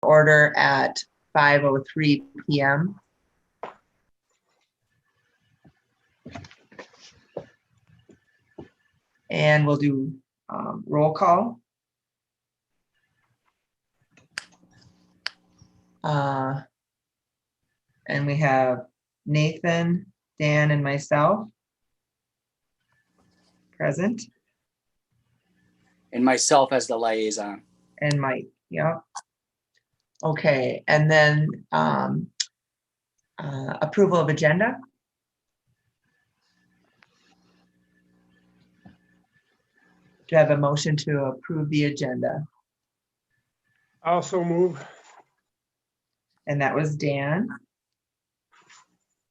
order at 5:03 p.m. And we'll do roll call. And we have Nathan, Dan, and myself present. And myself as the liaison. And Mike, yeah. Okay, and then approval of agenda. Do I have a motion to approve the agenda? Also move. And that was Dan.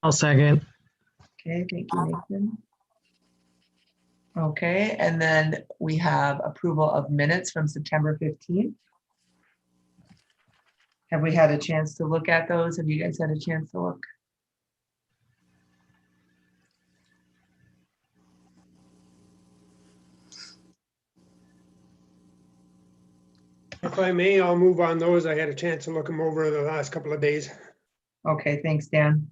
I'll second. Okay, thank you, Nathan. Okay, and then we have approval of minutes from September 15th. Have we had a chance to look at those? Have you guys had a chance to look? If I may, I'll move on those. I had a chance to look them over the last couple of days. Okay, thanks, Dan.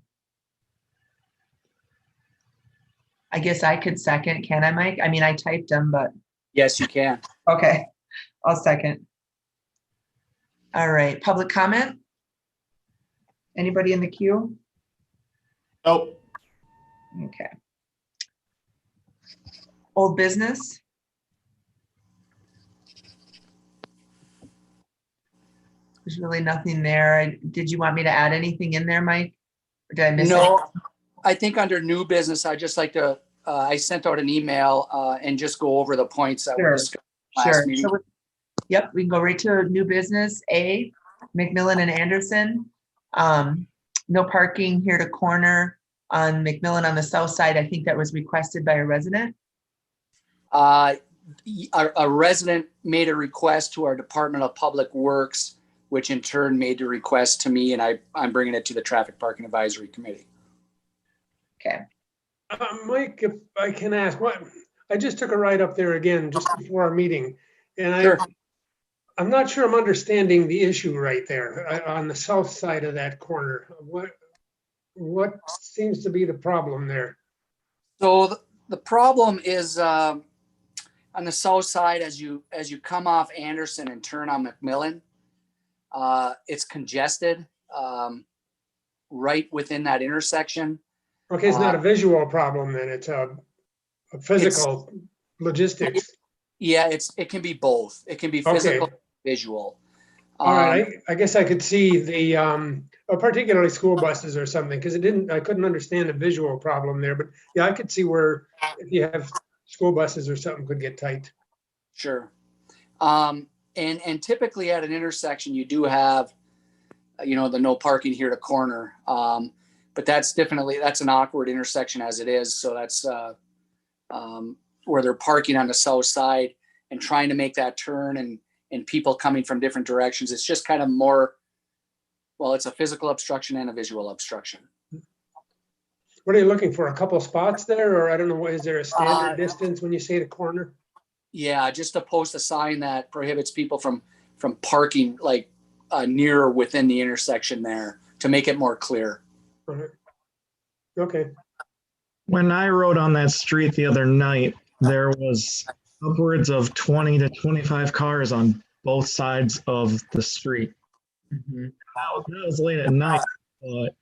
I guess I could second, can I, Mike? I mean, I typed them, but. Yes, you can. Okay, I'll second. All right, public comment? Anybody in the queue? Nope. Okay. Old business? There's really nothing there. Did you want me to add anything in there, Mike? Or did I miss No, anything? I think under new business, I just like to, I sent out an email and just go over the points that were discussed last meeting. So yep, we can go right to new business. A, McMillan and Anderson. No parking here to corner on McMillan on the south side. I think that was requested by a resident. A resident made a request to our Department of Public Works, which in turn made the request to me, and I'm bringing it to the Traffic Parking Advisory Committee. Okay. Mike, if I can ask, I just took a ride up there again just before our meeting, and Sure. I'm not sure I'm understanding the issue right there on the south side of that corner. What seems to be the problem there? So the problem is on the south side, as you come off Anderson and turn on McMillan, it's congested right within that intersection. Okay, it's not a visual problem then, it's a physical logistics. Yeah, it can be both. It can be physical, visual. All right, I guess I could see the particularly school buses or something, because I couldn't understand the visual problem there, but yeah, I could see where if you have school buses or something could get tight. Sure. And typically at an intersection, you do have, the no parking here to corner. But that's an awkward intersection as it is. So that's where they're parking on the south side and trying to make that turn and people coming from different directions. It's just kind of more, well, it's a physical obstruction and a visual obstruction. What are you looking for? A couple spots there, or I don't know, is there a standard distance when you say the corner? Yeah, just to post a sign that prohibits people from parking like near or within the intersection there to make it more clear. Okay. When I rode on that street the other night, there was upwards of 20 to 25 cars on both sides of the street. Mm-hmm. That was late at night, but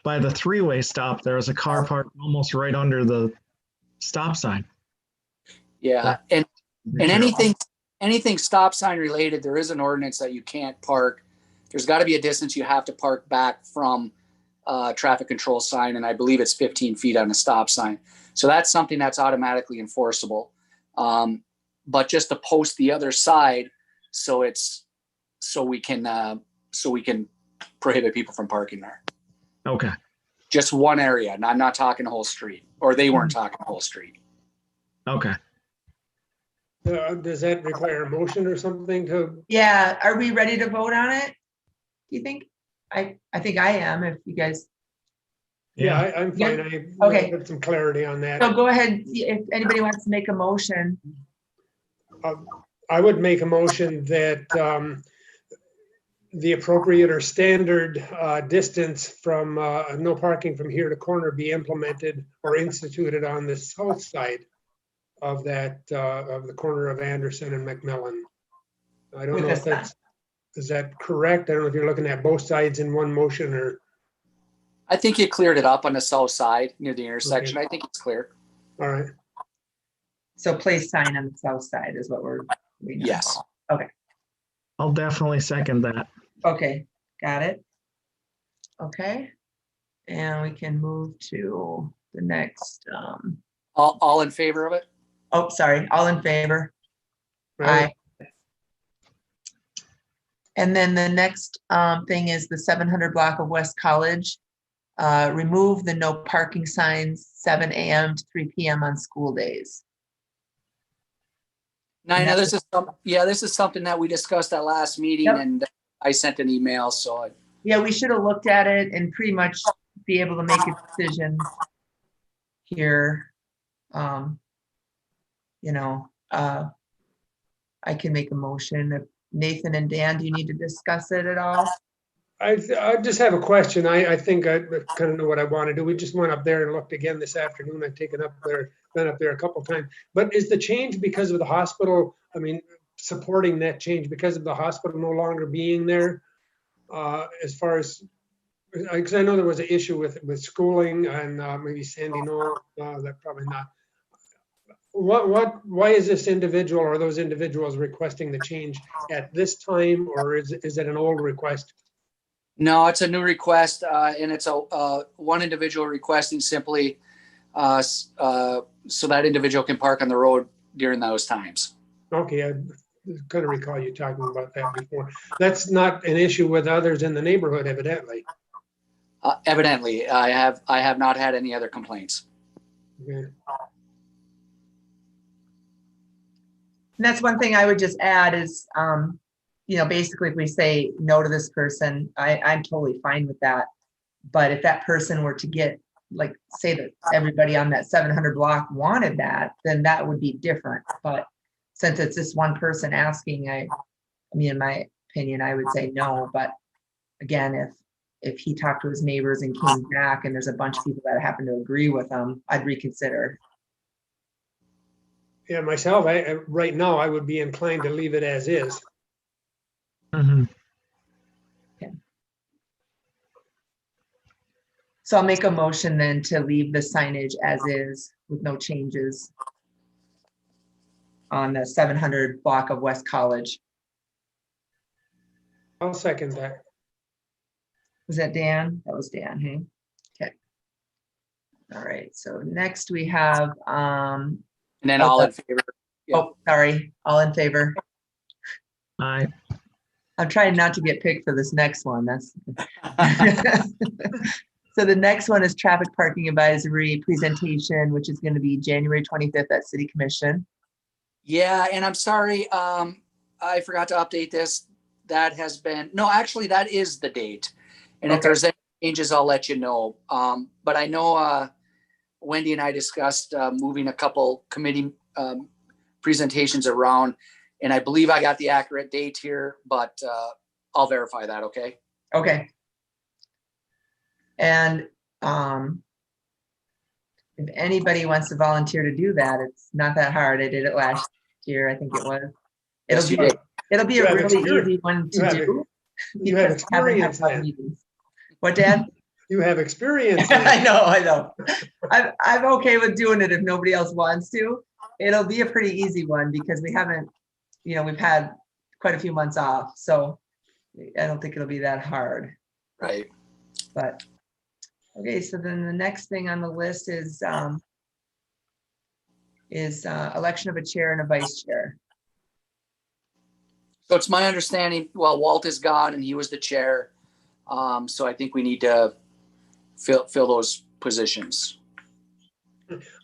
by the three-way stop, there was a car parked almost right under the stop sign. Yeah, and anything stop sign related, there is an ordinance that you can't park. There's got to be a distance you have to park back from traffic control sign, and I believe it's 15 feet on a stop sign. So that's something that's automatically enforceable. But just to post the other side, so we can prohibit people from parking there. Okay. Just one area. And I'm not talking the whole street, or they weren't talking the whole street. Okay. Does that require a motion or something to? Yeah, are we ready to vote on it? Do you think? I think I am, if you guys. Yeah, I'm fine. I Okay. Get some clarity on that. So go ahead, if anybody wants to make a motion. I would make a motion that the appropriate or standard distance from no parking from here to corner be implemented or instituted on the south side of that, of the corner of Anderson and McMillan. I don't With know the if that's, is that correct? I don't know if you're looking at both sides in one motion or, I think you cleared it up on the south side near the intersection. I think it's clear. all right. So place sign on the south side is what we're. Yes. I'll definitely second that. Okay, got it. Okay. And we can move to the next, All in favor of it? oh, sorry, all in favor? Right. Aye. And then the next thing is the 700 block of West College. Remove the no parking signs 7 a.m. to 3 p.m. on school days. Now, I know that's- this is something that we discussed at last meeting, Yep. and I sent an email, so Yeah, we should have looked at it and pretty much be able to make a decision here. You know, I can make a motion. If Nathan and Dan, do you need to discuss it at all? I just have a question. I think I kind of know what I want to do. We just went up there and looked again this afternoon. I've been up there a couple times. But is the change because of the hospital, I mean, supporting that change because of the hospital no longer being there? As far as, because I know there was an issue with schooling and maybe Sandy Knoll, that probably not. Why is this individual or those individuals requesting the change at this time, or is it an old request? no, it's a new request, and it's a one individual requesting simply so that individual can park on the road during those times. Okay, I kind of recall you talking about that before. That's not an issue with others in the neighborhood, evidently. Evidently, I have not had any other complaints. Okay. And that's one thing I would just add is, you know, basically if we say no to this person, I'm totally fine with that. But if that person were to get, like, say that everybody on that 700 block wanted that, then that would be different. But since it's this one person asking, I mean, in my opinion, I would say no. But again, if he talked to his neighbors and came back and there's a bunch of people that happen to agree with him, I'd reconsider. Yeah, myself, right now, I would be inclined to leave it as is. Mhm. So I'll make a motion then to leave the signage as is with no changes on the 700 block of West College. I'll second that. Was that Dan? That was Dan, hey? Okay. All right, so next we have, And then all in favor. Yeah. oh, sorry, all in favor. Aye. I'm trying not to get picked for this next one. That's so the next one is traffic parking advisory presentation, which is going to be January 25th at City Commission. Yeah, and I'm sorry, I forgot to update this. That has been, no, actually, that is the date. And if Okay. there's any changes, I'll let you know. But I know Wendy and I discussed moving a couple committee presentations around, and I believe I got the accurate date here, but I'll verify that, okay? Okay. And if anybody wants to volunteer to do that, it's not that hard. I did it last year, I think it was. Yes, you did. It'll be You a have really experience. easy one You to have do. You have because I haven't had experience a lot of then. meetings. What, Dad? You have experience. I know. I'm okay with doing it if nobody else wants to. It'll be a pretty easy one because we haven't, you know, we've had quite a few months off, so I don't think it'll be that hard. Right. But okay, so then the next thing on the list is election of a chair and a vice chair. So it's my understanding, well, Walt is gone and he was the chair. So I think we need to fill those positions.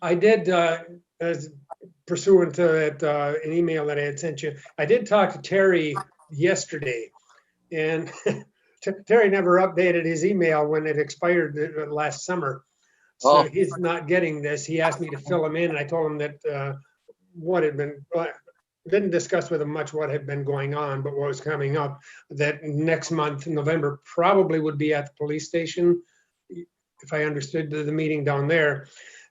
I did, as pursuant to that, an email that I had sent you, I did talk to Terry yesterday. And Terry never updated his email when it expired last summer. So Oh. he's not getting this. He asked me to fill him in, and I told him that what had been, didn't discuss with him much what had been going on, but what was coming up, that next month in November probably would be at the police station, if I understood the meeting down there.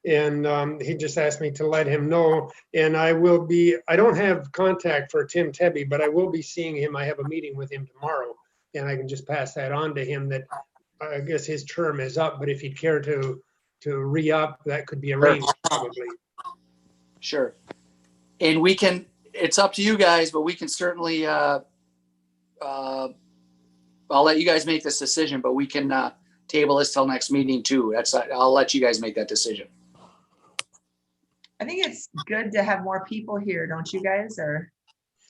And he just asked me to let him know. And I don't have contact for Tim Tebby, but I will be seeing him. I have a meeting with him tomorrow, and I can just pass that on to him that I guess his term is up, but if he'd care to re-up, that could be arranged probably. Sure. And we can, it's up to you guys, but we can certainly, I'll let you guys make this decision, but we can table this till next meeting too. I'll let you guys make that decision. I think it's good to have more people here, don't you guys? Or,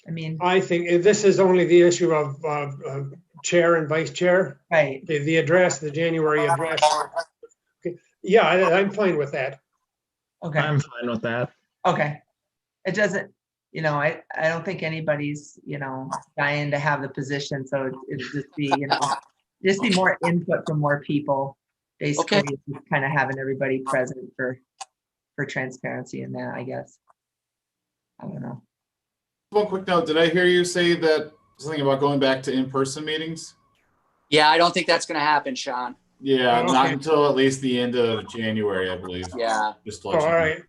I mean, I think this is only the issue of chair and vice chair. right. The address, the January address. Okay. Yeah, I'm fine with that. Okay. I'm fine with that. Okay. It doesn't, I don't think anybody's, dying to have the position. So it'd just be, just be more input from more people. Basically, Okay. just kind of having everybody present for transparency in that, I guess. I don't know. One quick note, did I hear you say that something about going back to in-person meetings? Yeah, I don't think that's going to happen, Sean. Yeah, Okay. not until at least the end of January, I believe. Yeah. Just to Oh, let you all know. right.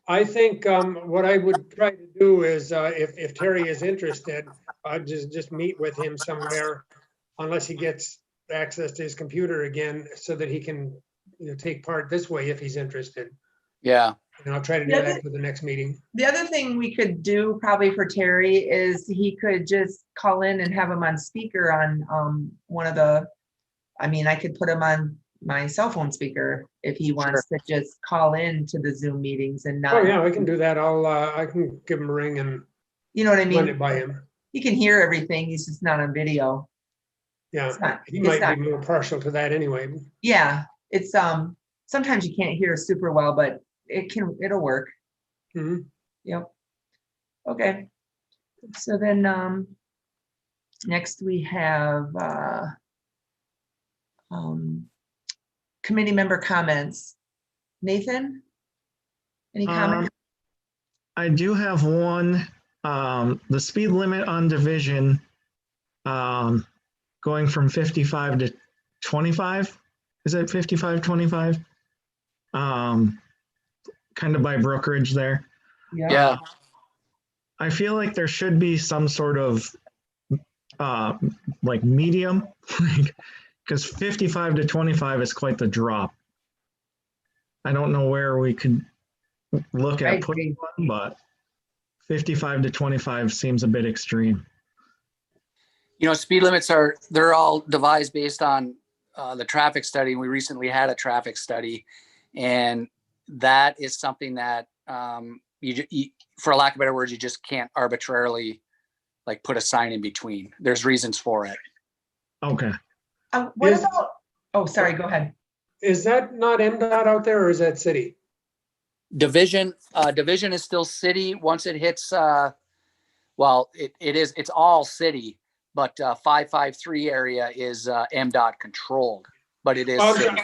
I think what I would try to do is if Terry is interested, just meet with him somewhere, unless he gets access to his computer again, so that he can take part this way if he's interested. Yeah. And I'll try to do Yeah, that for the next meeting. The other thing we could do probably for Terry is he could just call in and have him on speaker on one of the, I could put him on my cell phone speaker if he wants to just call in to the Zoom meetings and not. Oh, yeah, I can do that. I can give him a ring and You know what I run mean? it by him. He can hear everything. He's just not on video. Yeah, It's not, he it's might not, be more partial to that anyway. yeah, it's, sometimes you can't hear super well, but it'll work. Mhm. Yep. Okay. So then, next we have, committee member comments. Nathan? Any comments? I do have one, the speed limit on Division, going from 55 to 25. Is it 55, 25? Kind of by Brookridge there. Yeah. I feel like there should be some sort of like medium, because 55 to 25 is quite the drop. I don't know where we could look I at putting agree. one, but 55 to 25 seems a bit extreme. Speed limits they're all devised based on the traffic study. We recently had a traffic study, and that is something that you, for lack of better words, you just can't arbitrarily like put a sign in between. There's reasons for it. Okay. What Is- about, oh, sorry, go ahead. Is that not MDOT out there, or is that city? Division is still city. Once it hits, it's all city, but 553 area is MDOT controlled, but it is Oh, city.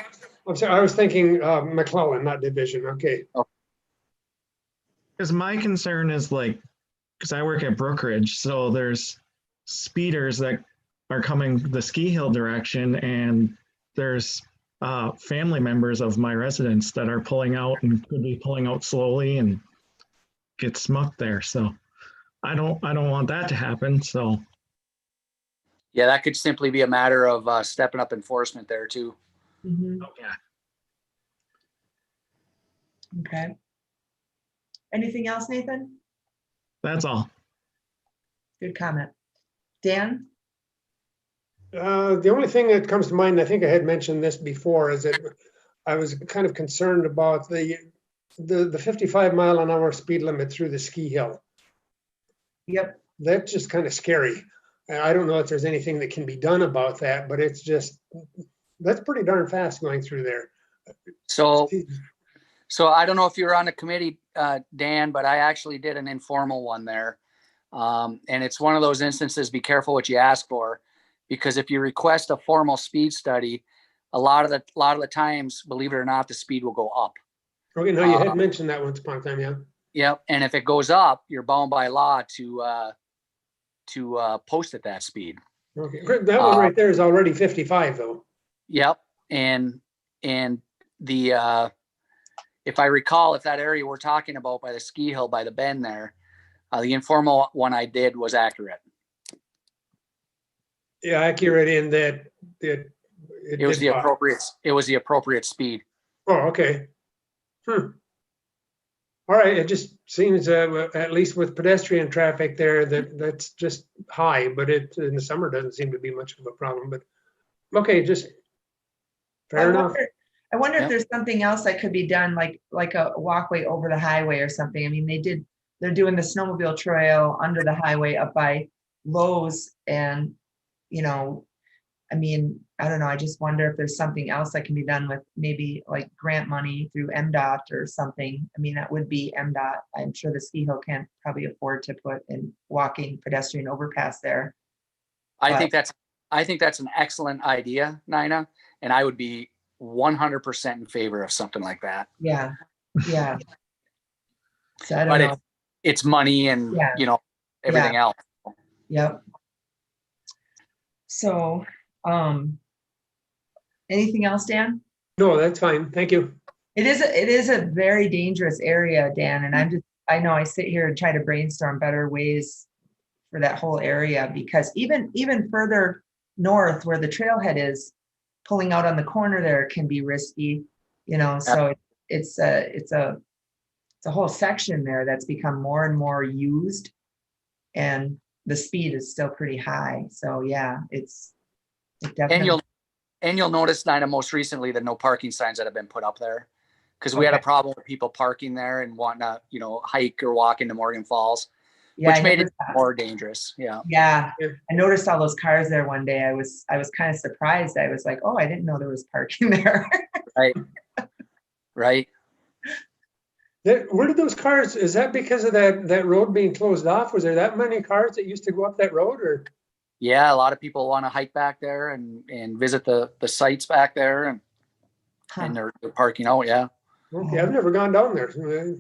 I'm sorry, I was thinking McClellan, not Division. Okay. Because my concern is because I work at Brookridge, so there's speeders that are coming the Ski Hill direction, and there's family members of my residents that are pulling out and could be pulling out slowly and get smucked there. So I don't want that to happen. So Yeah, that could simply be a matter of stepping up enforcement there too. Mhm. yeah. Okay. Anything else, Nathan? That's all. Good comment. Dan? The only thing that comes to mind, I think I had mentioned this before, is that I was kind of concerned about the 55-mile-an-hour speed limit through the ski hill. Yep. That's just kind of scary. And I don't know if there's anything that can be done about that, but that's pretty darn fast going through there. So I don't know if you were on the committee, Dan, but I actually did an informal one there. And it's one of those instances, be careful what you ask for, because if you request a formal speed study, a lot of the times, believe it or not, the speed will go up. Okay, now you had mentioned that once upon a time, yeah. Yep. And if it goes up, you're bound by law to post at that speed. Okay, that one right there is already 55 though. Yep. And the if I recall, if that area we're talking about by the ski hill by the bend there, the informal one I did was accurate. Yeah, accurate in that it It was did not. the appropriate speed. Oh, okay. All right, it just seems, at least with pedestrian traffic there, that's just high, but it, in the summer, doesn't seem to be much of a problem, but, okay, just fair enough. I wonder if Yep. there's something else that could be done, like a walkway over the highway or something. I mean, they're doing the snowmobile trail under the highway up by Lowe's, and, you know, I mean, I don't know, I just wonder if there's something else that can be done with maybe like grant money through MDOT or something. I mean, that would be MDOT. I'm sure the ski hill can't probably afford to put in walking pedestrian overpass there. I think that's an excellent idea, Nina, and I would be 100% in favor of something like that. Yeah, yeah. So I don't But know. it's money and Yeah. everything else. Yep. So, anything else, Dan? No, that's fine, thank you. It is a very dangerous area, Dan, and I know I sit here and try to brainstorm better ways for that whole area, because even further north where the trailhead is, pulling out on the corner there can be risky, so it's a whole section there that's become more and more used, and the speed is still pretty high. So yeah, it definitely. And you'll notice, Nina, most recently the no parking signs that have been put up there, because we had a problem with people parking there and wanting to, hike or walk into Morgan Falls, which made it more dangerous. Yeah. Yeah. I noticed all those cars there one day. I was kind of surprised. I was like, oh, I didn't know there was parking there. Right. Right. Where did those cars, is that because of that road being closed off? Was there that many cars that used to go up that road, or? Yeah, a lot of people want to hike back there and visit the sites back there, and they're parking out. Yeah. Okay, I've never gone down there.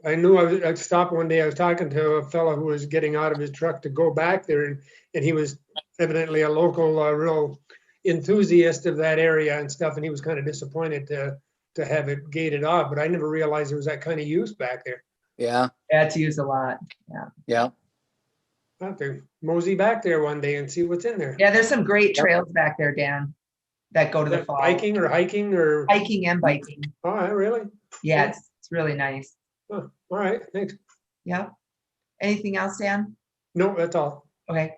I knew I'd stop one day. I was talking to a fellow who was getting out of his truck to go back there, and he was evidently a local, real enthusiast of that area and stuff, and he was kind of disappointed to have it gated off, but I never realized there was that kind of use back there. Yeah. Yeah, it's used a lot. Yeah. Yeah. I'll have to mosey back there one day and see what's in there. Yeah, there's some great trails back there, Dan, that go to the fall. Biking or hiking or? Hiking and biking. Oh, really? Yeah, it's really nice. Oh, all right, thanks. Yeah. Anything else, Dan? No, that's all. Okay.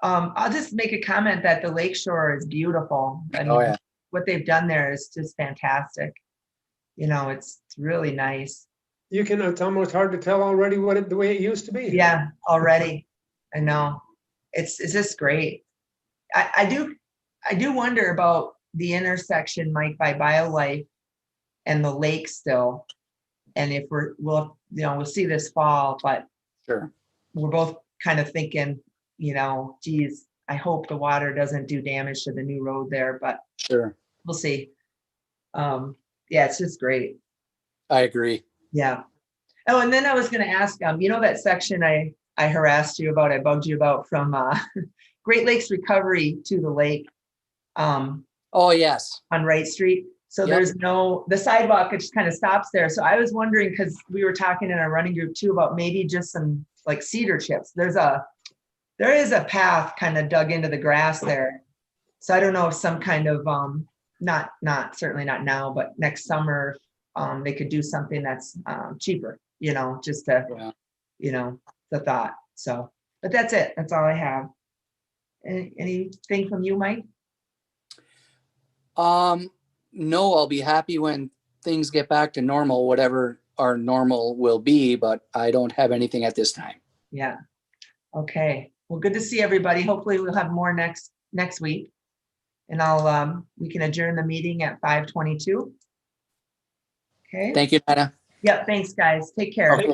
I'll just make a comment that the lakeshore is beautiful. I mean, what they've done there is just fantastic. It's really nice. It's almost hard to tell already the way it used to be. Yeah, already. I know. It's just great. I do wonder about the intersection, Mike, by BioLife and the lake still. And if we'll see this fall, but sure, we're both kind of thinking, geez, I hope the water doesn't do damage to the new road there, but sure, we'll see. Yeah, it's just great. I agree. Yeah. Oh, and then I was going to ask, that section I harassed you about, I bugged you about from Great Lakes Recovery to the lake. Oh, yes. On Wright Street. So there's the sidewalk, it just kind of stops there. So I was wondering, because we were talking in our running group too about maybe just some like cedar chips. There is a path kind of dug into the grass there. So I don't know if some kind of, certainly not now, but next summer, they could do something that's cheaper, just to, the thought. So, but that's it. That's all I have. Anything from you, Mike? No, I'll be happy when things get back to normal, whatever our normal will be, but I don't have anything at this time. Yeah. Okay. Well, good to see everybody. Hopefully we'll have more next week. And we can adjourn the meeting at 5:22. Okay. Thank you, Nina. Yeah, thanks guys. Take care. Okay.